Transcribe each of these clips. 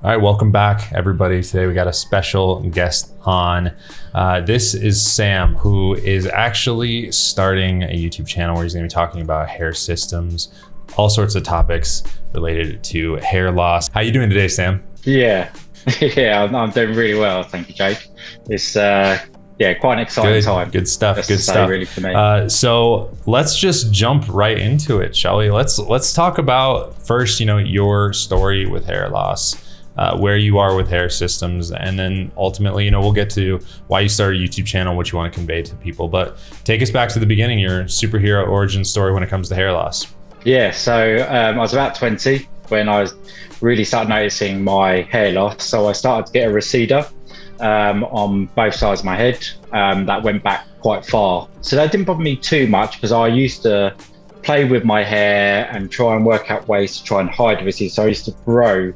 All right, welcome back, everybody. Today we got a special guest on. This is Sam, who is actually starting a YouTube channel where he's going to be talking about hair systems, all sorts of topics related to hair loss. How you doing today, Sam? Yeah, I'm doing really well, thank you, Jake. It's quite an exciting time. Good stuff. That's good stuff. Really for me. So let's just jump right into it, shall we? Let's talk about first, your story with hair loss. Where you are with hair systems, and then ultimately, we'll get to why you started a YouTube channel, what you want to convey to people. But take us back to the beginning, your superhero origin story when it comes to hair loss. Yeah, so I was about 20 when I really started noticing my hair loss. So I started to get a receder on both sides of my head that went back quite far. So that didn't bother me too much because I used to play with my hair and try and work out ways to try and hide the receder. So I used to grow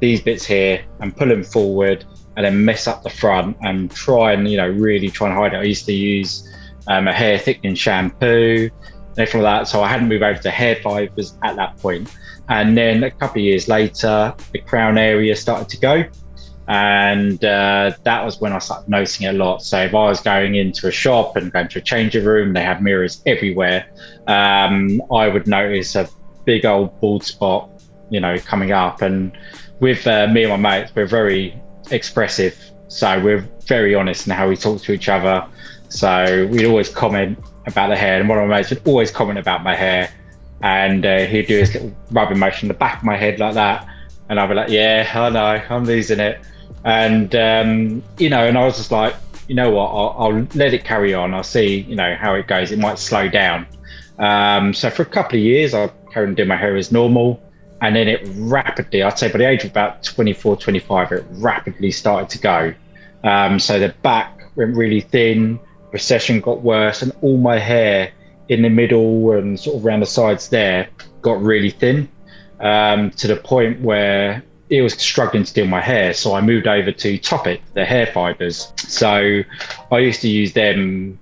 these bits here and pull them forward and then mess up the front and try and really try and hide it. I used to use a hair thickening shampoo and everything like that, so I hadn't moved over to hair fibers at that point. And then a couple of years later, the crown area started to go, and that was when I started noticing it a lot. So if I was going into a shop and going to a changing room, they have mirrors everywhere, I would notice a big old bald spot coming up. And with me and my mates, we're very expressive, so we're very honest in how we talk to each other. So we'd always comment about the hair, and one of my mates would always comment about my hair, and he'd do his little rubbing motion in the back of my head like that, and I'd be like, yeah, I know, I'm losing it. And and I was just like, you know what, I'll let it carry on, I'll see how it goes, it might slow down. So for a couple of years I carried on doing my hair as normal. And then it rapidly, I'd say by the age of about 24, 25, it rapidly started to go. So the back went really thin, recession got worse, and all my hair in the middle and sort of around the sides there got really thin, to the point where it was struggling to do my hair. So I moved over to Topic, the hair fibers. So I used to use them,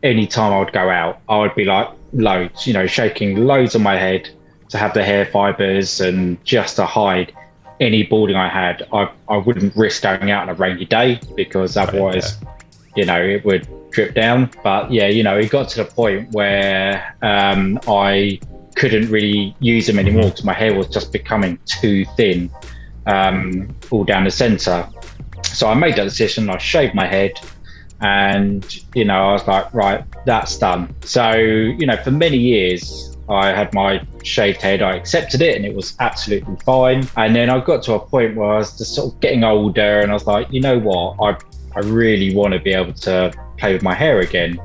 any time I would go out, I would be like loads, shaking loads on my head to have the hair fibers and just to hide any balding I had. I wouldn't risk going out on a rainy day because otherwise, it would drip down. But yeah, it got to the point where I couldn't really use them anymore because my hair was just becoming too thin, all down the center. So I made that decision. I shaved my head, and I was like, right, that's done. So for many years I had my shaved head, I accepted it, and it was absolutely fine. And then I got to a point where I was just sort of getting older, and I was like, you know what, I really want to be able to play with my hair again,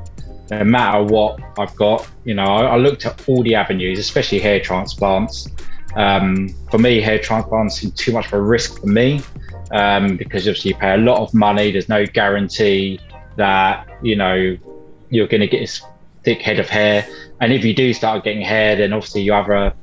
no matter what I've got. I looked at all the avenues, especially hair transplants. For me, hair transplants seem too much of a risk for me, because obviously you pay a lot of money, there's no guarantee that you're going to get this thick head of hair. And if you do start getting hair, then obviously your other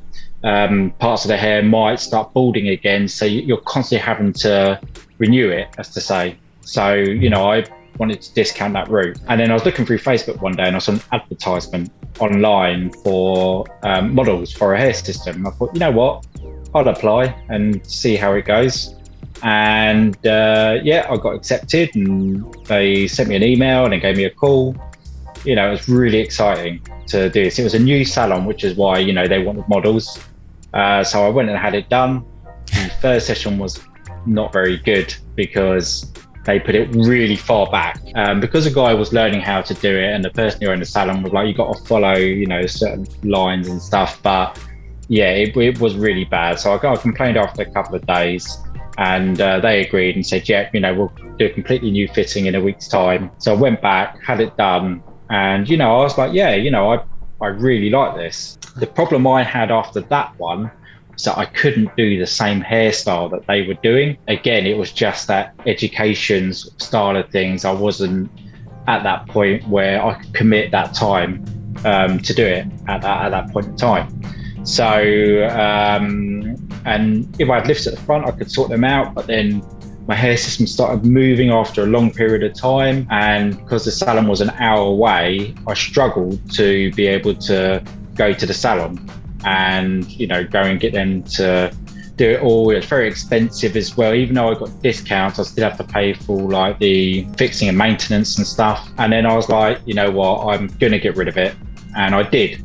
parts of the hair might start balding again. So you're constantly having to renew it, as to say. So, I wanted to discount that route. And then I was looking through Facebook one day and I saw an advertisement online for models for a hair system. I thought, you know what, I'll apply and see how it goes. And I got accepted, and they sent me an email and they gave me a call. It was really exciting to do this. It was a new salon, which is why, they wanted models. So I went and had it done. The first session was not very good because they put it really far back. Because the guy was learning how to do it, and the person who owned the salon was like, you got to follow, certain lines and stuff. But yeah, it was really bad. So I complained after a couple of days, and they agreed and said, yeah, we'll do a completely new fitting in a week's time. So I went back, had it done. And, I was like, yeah, I really like this. The problem I had after that one was that I couldn't do the same hairstyle that they were doing. Again, it was just that education style of things. I wasn't at that point where I could commit that time to do it at that point in time. So, and if I had lifts at the front, I could sort them out, but then my hair system started moving after a long period of time, and because the salon was an hour away, I struggled to be able to go to the salon and go and get them to do it all. It's very expensive as well. Even though I got discounts, I still have to pay for like the fixing and maintenance and stuff. And then I was like, you know what, I'm gonna get rid of it, and I did.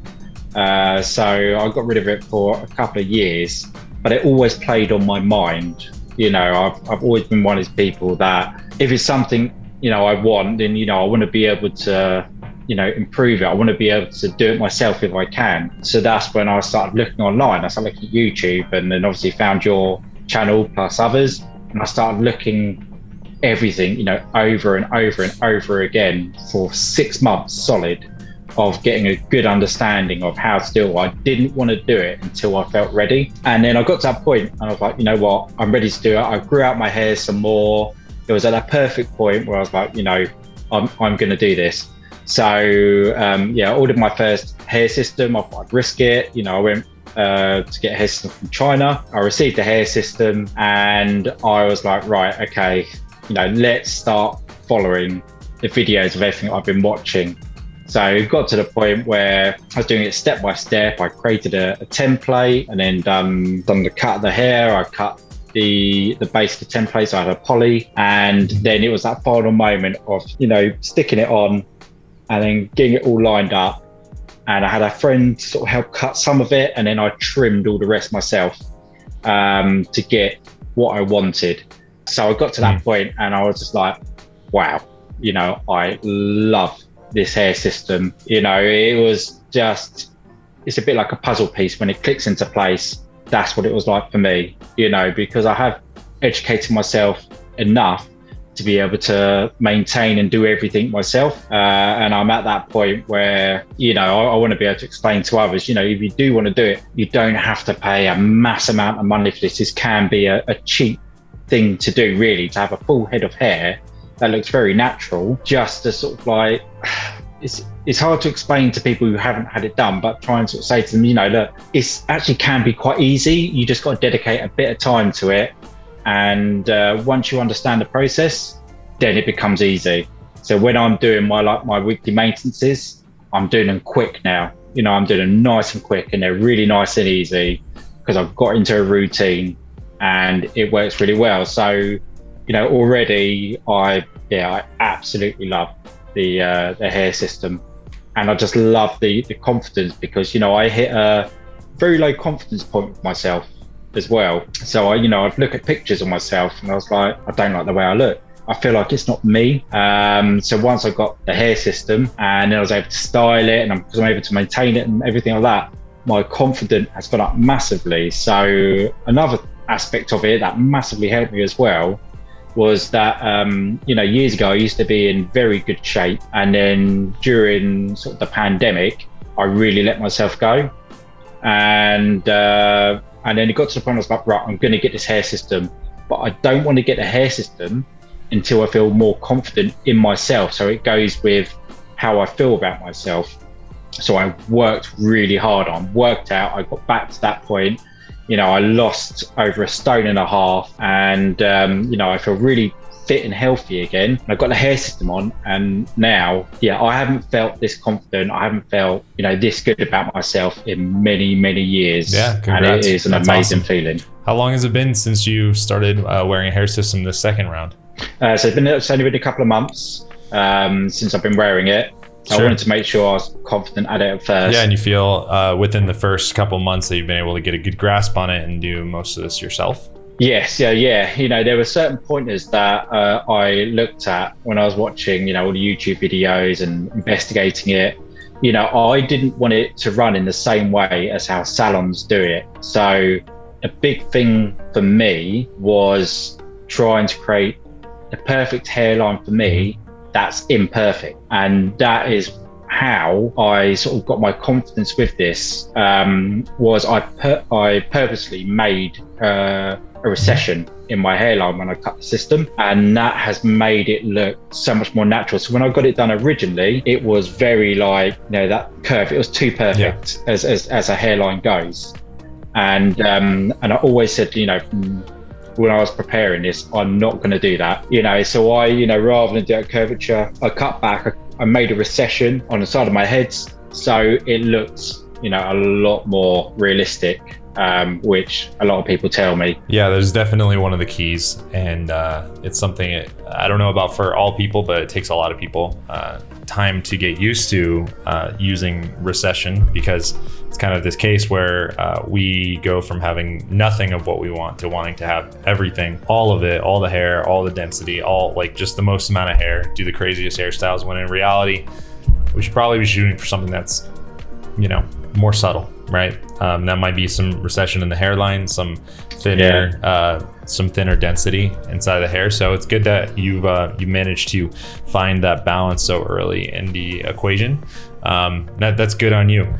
So I got rid of it for a couple of years, but it always played on my mind. You know, I've always been one of these people that if it's something, you know, I want, then, you know, I want to be able to, you know, improve it. I want to be able to do it myself if I can. So that's when I started looking online. I started looking at YouTube, and then obviously found your channel plus others. And I started looking everything, you know, over and over and over again for 6 months solid of getting a good understanding of how to do it. I didn't want to do it until I felt ready. And then I got to that point and I was like, you know what, I'm ready to do it. I grew out my hair some more. It was at that perfect point where I was like, you know, I'm going to do this. So yeah, I ordered my first hair system. I thought I'd risk it. You know, I went to get a hair system from China. I received the hair system and I was like, right, okay, you know, let's start following the videos of everything I've been watching. So it got to the point where I was doing it step by step. I created a template and then done the cut of the hair. I cut the base of the template, so I had a poly, and then it was that final moment of, you know, sticking it on and then getting it all lined up. And I had a friend sort of help cut some of it, and then I trimmed all the rest myself to get what I wanted. So I got to that point and I was just like, wow, you know, I love this hair system. You know, it was just, it's a bit like a puzzle piece. When it clicks into place, that's what it was like for me, you know, because I have educated myself enough to be able to maintain and do everything myself. And I'm at that point where, you know, I want to be able to explain to others, you know, if you do want to do it, you don't have to pay a mass amount of money for this. This can be a cheap thing to do, really, to have a full head of hair that looks very natural, just to sort of like, it's hard to explain to people who haven't had it done, but try and sort of say to them, you know, look, it's actually can be quite easy. You just got to dedicate a bit of time to it. And once you understand the process, then it becomes easy. So when I'm doing my weekly maintenances, I'm doing them quick now. You know, I'm doing them nice and quick, and they're really nice and easy because I've got into a routine and it works really well. So, you know, already I absolutely love the hair system, and I just love the confidence, because, you know, I hit a very low confidence point with myself as well. So I, you know, I'd look at pictures of myself and I was like, I don't like the way I look. I feel like it's not me. So once I got the hair system and then I was able to style it, and because I'm able to maintain it and everything like that, my confidence has gone up massively. So another aspect of it that massively helped me as well was that, you know, years ago I used to be in very good shape, and then during sort of the pandemic, I really let myself go. And then it got to the point I was like, right, I'm going to get this hair system, but I don't want to get the hair system until I feel more confident in myself. So it goes with how I feel about myself. So I worked really hard worked out. I got back to that point. You know, I lost over 1.5 stone, and, you know, I feel really fit and healthy again. I got the hair system on, and now, yeah, I haven't felt this confident. I haven't felt, you know, this good about myself in many, many years. Yeah, congrats. And it is an amazing feeling. How long has it been since you started wearing a hair system this second round? So it's only been a couple of months since I've been wearing it. Sure. I wanted to make sure I was confident at it at first. Yeah, and you feel within the first couple of months that you've been able to get a good grasp on it and do most of this yourself? Yes, yeah. You know, there were certain pointers that I looked at when I was watching, you know, all the YouTube videos and investigating it. You know, I didn't want it to run in the same way as how salons do it. So a big thing for me was trying to create the perfect hairline for me that's imperfect. And that is how I sort of got my confidence with this, was I purposely made a recession in my hairline when I cut the system, and that has made it look so much more natural. So when I got it done originally, it was very like, you know, that curve, it was too perfect as a hairline goes. And I always said, you know, when I was preparing this, I'm not going to do that, you know. So I, you know, rather than do a curvature, I cut back, I made a recession on the side of my head, so it looked, you know, a lot more realistic. which a lot of people tell me. Yeah, there's definitely one of the keys, and it's something I don't know about for all people, but it takes a lot of people time to get used to using recession, because it's kind of this case where we go from having nothing of what we want to wanting to have everything, all of it, all the hair, all the density, all like just the most amount of hair, do the craziest hairstyles, when in reality we should probably be shooting for something that's, you know, more subtle, right? That might be some recession in the hairline, some thinner density inside the hair. So it's good that you managed to find that balance so early in the equation. That's good on you.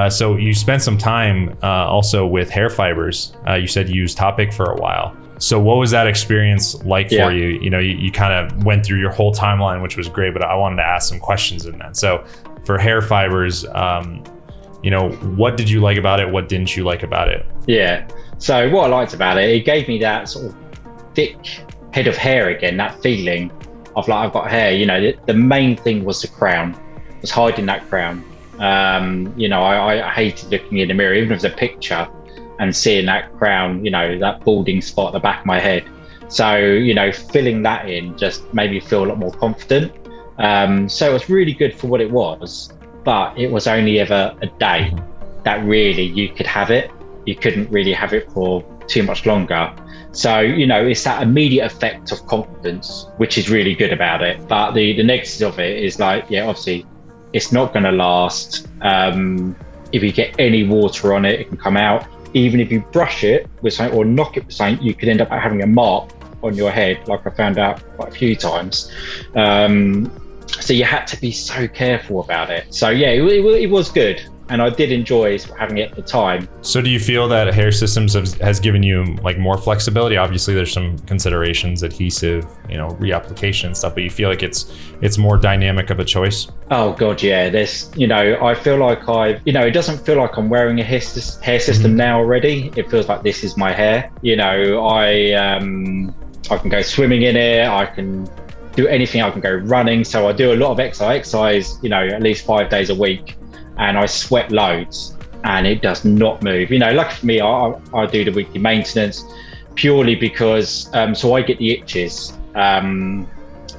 So you spent some time also with hair fibers. You said you used Topic for a while. So what was that experience like for you? You know, you kind of went through your whole timeline, which was great, but I wanted to ask some questions in that. So for hair fibers, you know, what did you like about it? What didn't you like about it? Yeah. So what I liked about it, it gave me that sort of thick head of hair again, that feeling of like, I've got hair. You know, the main thing was the crown, was hiding that crown. You know, I hated looking in the mirror, even if it's a picture, and seeing that crown, you know, that balding spot at the back of my head. So, you know, filling that in just made me feel a lot more confident. So it was really good for what it was, but it was only ever a day that really you could have it. You couldn't really have it for too much longer. So, you know, it's that immediate effect of confidence, which is really good about it. But the negatives of it is like, yeah, obviously it's not going to last. If you get any water on it, it can come out. Even if you brush it with something or knock it with something, you could end up having a mark on your head, like I found out quite a few times. So you had to be so careful about it. So yeah, it was good. And I did enjoy having it at the time. So do you feel that Hair Systems has given you like more flexibility? Obviously there's some considerations, adhesive, you know, reapplication and stuff, but you feel like it's more dynamic of a choice? Oh God, yeah. There's, you know, I feel like it doesn't feel like I'm wearing a hair system now already. It feels like this is my hair. You know, I can go swimming in it. I can do anything. I can go running. So I do a lot of exercise, you know, at least 5 days a week. And I sweat loads and it does not move. You know, lucky for me, I do the weekly maintenance purely because, so I get the itches come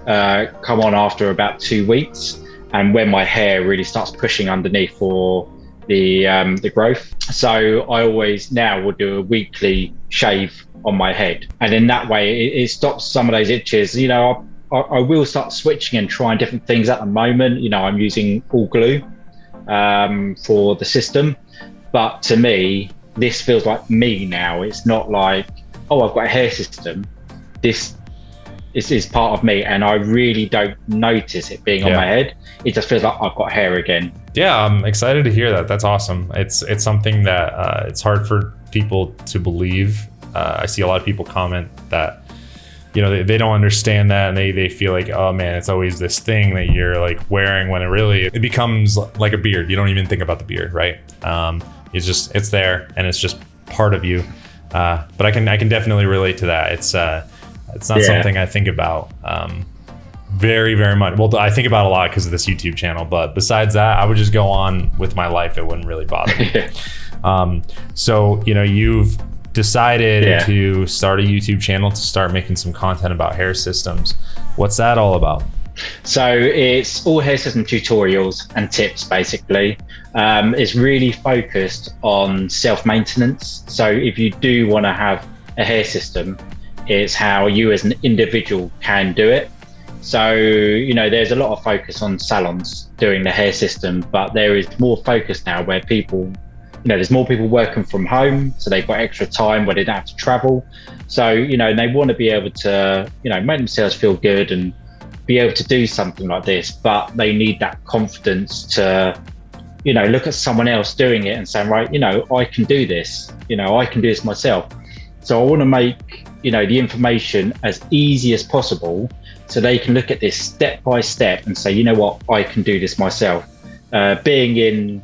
on after about 2 weeks. And when my hair really starts pushing underneath for the growth. So I always now will do a weekly shave on my head. And in that way, it stops some of those itches. You know, I will start switching and trying different things at the moment. You know, I'm using all glue for the system, but to me this feels like me now. It's not like, oh, I've got a hair system. This is part of me, and I really don't notice it being on my head. It just feels like I've got hair again. Yeah, I'm excited to hear that. That's awesome. It's something that it's hard for people to believe. I see a lot of people comment that, you know, they don't understand that, and they feel like, oh man, it's always this thing that you're like wearing, when it becomes like a beard. You don't even think about the beard, right? It's there and it's just part of you. But I can definitely relate to that. It's not something I think about very, very much. Well, I think about a lot because of this YouTube channel, but besides that, I would just go on with my life. It wouldn't really bother me. So, you know, you've decided to start a YouTube channel to start making some content about hair systems. What's that all about? So it's all hair system tutorials and tips, basically. It's really focused on self-maintenance. So if you do want to have a hair system, it's how you as an individual can do it. So, you know, there's a lot of focus on salons doing the hair system, but there is more focus now where people, you know, there's more people working from home, so they've got extra time where they don't have to travel. So, you know, they want to be able to, you know, make themselves feel good and be able to do something like this, but they need that confidence to, you know, look at someone else doing it and saying, right, you know, I can do this, you know, I can do this myself. So I want to make, you know, the information as easy as possible so they can look at this step by step and say, you know what, I can do this myself. Being in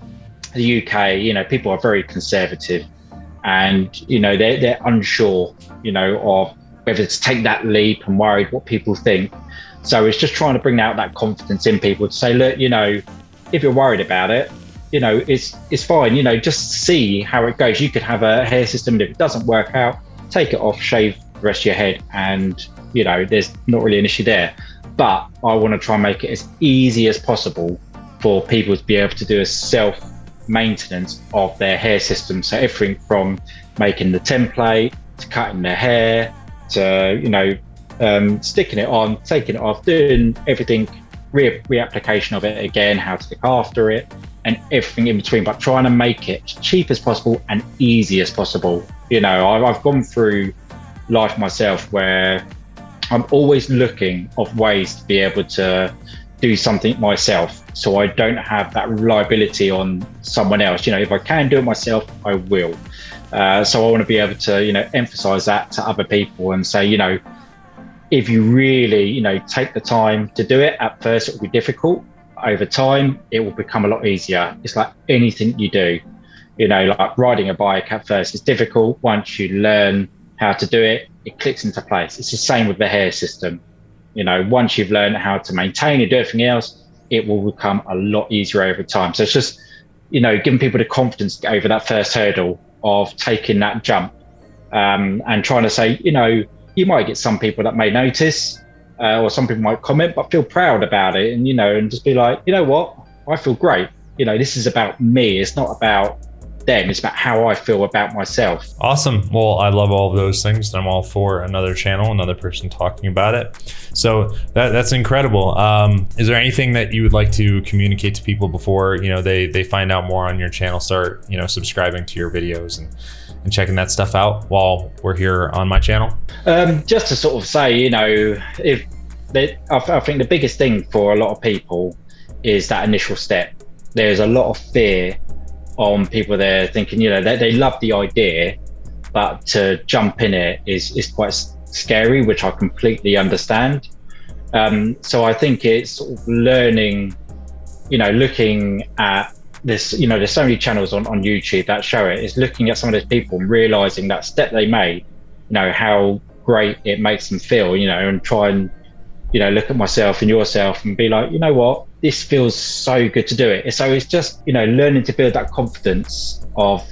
the UK, you know, people are very conservative, and you know they're unsure, you know, of whether to take that leap and worried what people think. So it's just trying to bring out that confidence in people to say, look, you know, if you're worried about it, you know, it's fine. You know, just see how it goes. You could have a hair system, and if it doesn't work out, take it off, shave the rest of your head, and you know, there's not really an issue there. But I want to try and make it as easy as possible for people to be able to do a self maintenance of their hair system. So everything from making the template to cutting their hair to, you know, sticking it on, taking it off, doing everything, reapplication of it again, how to look after it, and everything in between, but trying to make it cheap as possible and easy as possible. You know, I've gone through life myself where I'm always looking of ways to be able to do something myself, so I don't have that reliability on someone else. You know, if I can do it myself, I will. So I want to be able to, you know, emphasize that to other people and say, you know, if you really, you know, take the time to do it, at first it will be difficult. Over time, it will become a lot easier. It's like anything you do, you know, like riding a bike at first is difficult. Once you learn how to do it, it clicks into place. It's the same with the hair system. You know, once you've learned how to maintain and do everything else, it will become a lot easier over time. So it's just, you know, giving people the confidence to get over that first hurdle of taking that jump, and trying to say, you know, you might get some people that may notice, or some people might comment, but feel proud about it, and, you know, and just be like, you know what, I feel great. You know, this is about me. It's not about them. It's about how I feel about myself. Awesome. Well, I love all of those things. I'm all for another channel, another person talking about it. So that's incredible. Is there anything that you would like to communicate to people before, you know, they find out more on your channel, start, you know, subscribing to your videos and checking that stuff out while we're here on my channel? Just to sort of say, you know, I think the biggest thing for a lot of people is that initial step. There's a lot of fear on people there thinking, you know, they love the idea, but to jump in it is quite scary, which I completely understand. So I think it's sort of learning, you know, looking at this, you know, there's so many channels on YouTube that show it. It's looking at some of those people and realizing that step they made, you know, how great it makes them feel, you know, and try and, you know, look at myself and yourself and be like, you know what, this feels so good to do it. So it's just, you know, learning to build that confidence of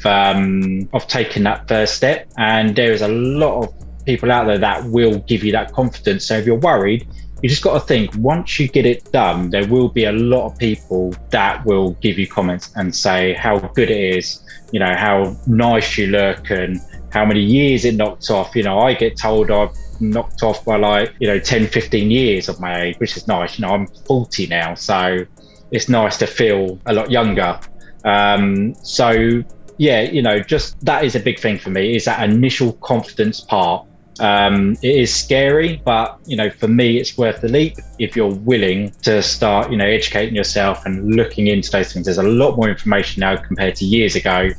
taking that first step. And there is a lot of people out there that will give you that confidence. So if you're worried, you just got to think, once you get it done, there will be a lot of people that will give you comments and say how good it is, you know, how nice you look and how many years it knocked off. You know, I get told I've knocked off by, like, you know, 10, 15 years of my age, which is nice. You know, I'm 40 now, so it's nice to feel a lot younger. So yeah, you know, just that is a big thing for me, is that initial confidence part. It is scary, but, you know, for me, it's worth the leap if you're willing to start, you know, educating yourself and looking into those things. There's a lot more information now compared to years ago,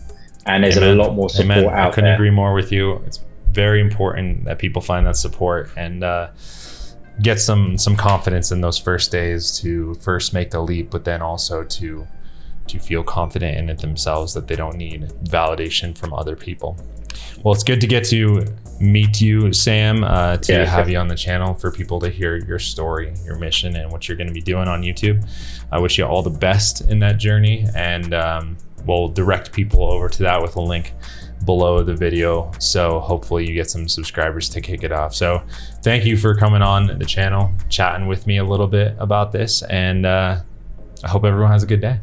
and there's a lot more support out there. I couldn't agree more with you. It's very important that people find that support and get some confidence in those first days to first make the leap, but then also to feel confident in it themselves, that they don't need validation from other people. Well, it's good to get to meet you, Sam, to have you on the channel, for people to hear your story, your mission, and what you're going to be doing on YouTube. I wish you all the best in that journey, and we'll direct people over to that with a link below the video. So hopefully you get some subscribers to kick it off. So thank you for coming on the channel, chatting with me a little bit about this, and I hope everyone has a good day.